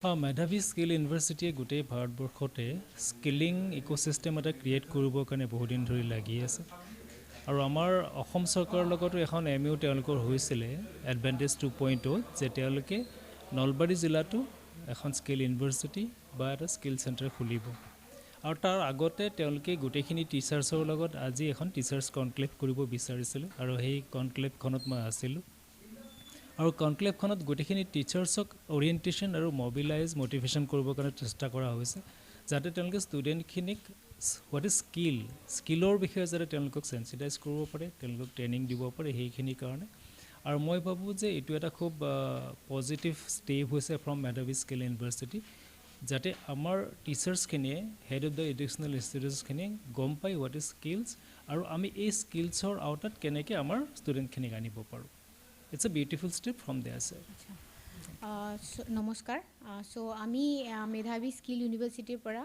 মেধাৱী স্কিল ইউনিভাৰ্চিটিয়ে গোটেই ভাৰতবৰ্ষতে স্কিলিং ইক'চিষ্টেম এটা ক্ৰিয়েট কৰিবৰ কাৰণে বহুদিন ধৰি লাগি আছে আৰু আমাৰ অসম চৰকাৰৰ লগতো এখন MOU তেওঁলোকৰ হৈছিলে এডভান্টেজ 2.0 যে তেওঁলোকে নলবাৰী জিলাতো এখন স্কিল ইউনিভাৰ্চিটি বা এটা স্কিল চেণ্টাৰ খুলিব আৰু তাৰ আগতে তেওঁলোকে গোটেইখিনি টিচাৰ্ছৰ লগত আজি এখন টিচাৰ্ছ কনক্লেভ কৰিব বিচাৰিছিলে আৰু সেই কনক্লেভখনত মই আছিলোঁ আৰু কনক্লেভখনত গোটেইখিনি টিচাৰ্ছক অৰিয়েণ্টেশ্যন আৰু মটিভেশ্যন কৰিবৰ কাৰণে চেষ্টা কৰা হৈছে যাতে তেওঁলোকে ষ্টুডেণ্টখিনিক হোৱাট ইজ স্কিলৰ বিষয়ে যাতে তেওঁলোকক চেঞ্চিটাইজ কৰিব পাৰে তেওঁলোকক ট্ৰেইনিং দিব পাৰে সেইখিনিৰ কাৰণে আৰু মই ভাবোঁ যে এইটো এটা খুব পজিটিভ ষ্টেপ হৈছে ফ্ৰম মেধাৱী স্কিল ইউনিভাৰ্চিটি যাতে আমাৰ টিচাৰ্ছখিনিয়ে হেড অফ দ্য এডুকেশ্যনেল ইনষ্টিটিউটছখিনিয়ে গম পায় হোৱাট ইজ স্কিলছ আৰু আমি এই স্কিলছৰ আওতাত কেনেকৈ আমাৰ ষ্টুডেণ্টখিনিক আনিব পাৰোঁ It's a beautiful step from there, sir. নমস্কাৰ আমি মেধাৱী স্কিল ইউনিভাৰ্চিটিৰ পৰা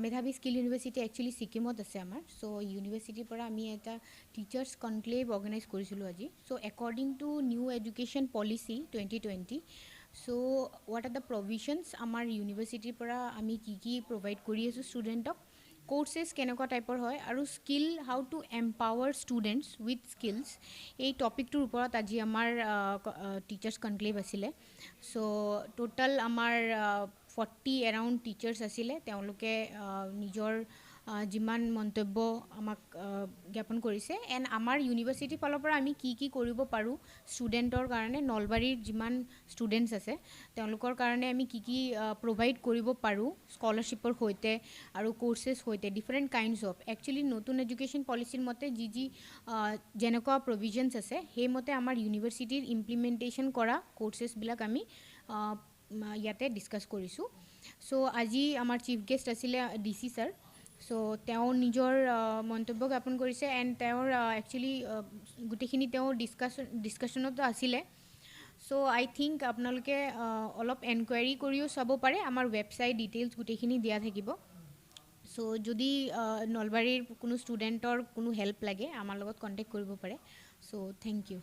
মেধাৱী স্কিল ইউনিভাৰ্চিটি একচুৱেলি ছিকিমত আছে আমাৰ ইউনিভাৰ্চিটিৰ পৰা আমি এটা টিচাৰ্ছ কনক্লেভ অৰ্গেনাইজ কৰিছিলোঁ আজি according to new education policy 2020 what are the provisions আমাৰ ইউনিভাৰ্চিটিৰ পৰা আমি কি প্ৰভাইড কৰি আছোঁ ষ্টুডেণ্টক কোৰ্চেছ কেনেকুৱা টাইপৰ হয় আৰু skill how to empower students with skills এই টপিকটোৰ ওপৰত আজি আমাৰ টিচাৰ্ছ কনক্লেভ আছিলে টোটেল আমাৰ 40 এৰাউণ্ড টিচাৰ্ছ আছিলে তেওঁলোকে নিজৰ যিমান মন্তব্য আমাক জ্ঞাপন কৰিছে এণ্ড আমাৰ ইউনিভাৰ্চিটিৰ ফালৰ পৰা আমি কি কৰিব পাৰোঁ ষ্টুডেণ্টৰ কাৰণে নলবাৰীৰ যিমান ষ্টুডেণ্টছ আছে তেওঁলোকৰ কাৰণে আমি কি প্ৰভাইড কৰিব পাৰোঁ স্কলাৰশ্বিপৰ সৈতে আৰু কোৰ্চেছ সৈতে ডিফাৰেণ্ট কাইণ্ডছ অফ একচুৱেলি নতুন এডুকেশ্যন পলিচিৰ মতে যি যেনেকুৱা প্ৰভিজনছ আছে সেইমতে আমাৰ ইউনিভাৰ্চিটিৰ ইমপ্লিমেণ্টেশ্যন কৰা কোৰ্চেছবিলাক আমি ইয়াতে ডিছকাছ কৰিছোঁ আজি আমাৰ চিফ গেষ্ট আছিলে DC ছাৰ তেওঁ নিজৰ মন্তব্য জ্ঞাপন কৰিছে এণ্ড তেওঁৰ একচুৱেলি গোটেইখিনি তেওঁ ডিছকাশ্যনতো আছিলে আই থিংক আপোনালোকে অলপ এনকুৱাৰী কৰিও চাব পাৰে আমাৰ ৱেবছাইট ডিটেইলছ গোটেইখিনি দিয়া থাকিব যদি নলবাৰীৰ কোনো ষ্টুডেণ্টৰ কোনো হেল্প লাগে আমাৰ লগত কণ্টেক্ট কৰিব পাৰে থেংক ইউ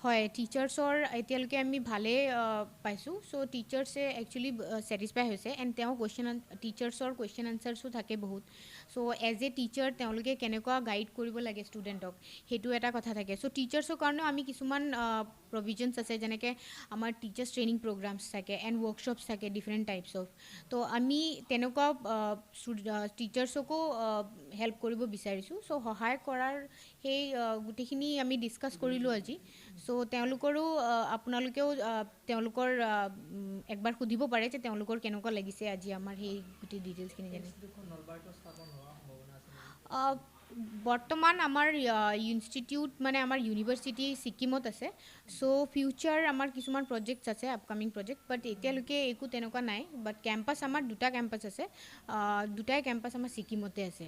হয় টিচাৰ্ছৰ এতিয়ালৈকে আমি ভালেই পাইছোঁ টিচাৰ্ছে একচুৱেলি ছেটিছফাই হৈছে এণ্ড তেওঁ টিচাৰ্ছৰ কুৱেশ্যন আনচাৰ্ছো থাকে বহুত এজ এ টিচাৰ তেওঁলোকে কেনেকুৱা গাইড কৰিব লাগে ষ্টুডেণ্টক সেইটো এটা কথা থাকে টিচাৰ্ছৰ কাৰণেও আমি কিছুমান প্ৰভিজনছ আছে যেনেকৈ আমাৰ টিচাৰ্ছ ট্ৰেইনিং প্ৰগ্ৰামছ থাকে এণ্ড ৱৰ্কশ্বপছ থাকে ডিফাৰেণ্ট টাইপছ অফ আমি তেনেকুৱা টিচাৰ্ছকো হেল্প কৰিব বিচাৰিছোঁ সহায় কৰাৰ সেই গোটেইখিনি আমি ডিছকাছ কৰিলোঁ আজি তেওঁলোকৰো আপোনালোকেও তেওঁলোকৰ একবাৰ সুধিব পাৰে যে তেওঁলোকৰ কেনেকুৱা লাগিছে আজি আমাৰ সেই গোটেই ডিটেইলছখিনি জানি বৰ্তমান আমাৰ ইনষ্টিটিউট মানে আমাৰ ইউনিভাৰ্চিটি ছিকিমত আছে ফিউচাৰ আমাৰ কিছুমান প্ৰজেক্টছ আছে আপকামিং প্ৰজেক্ট বাট এতিয়ালৈকে একো তেনেকুৱা নাই বাট কেম্পাছ আমাৰ দুটা কেম্পাছ আছে দুটাই কেম্পাছ আমাৰ ছিকিমতে আছে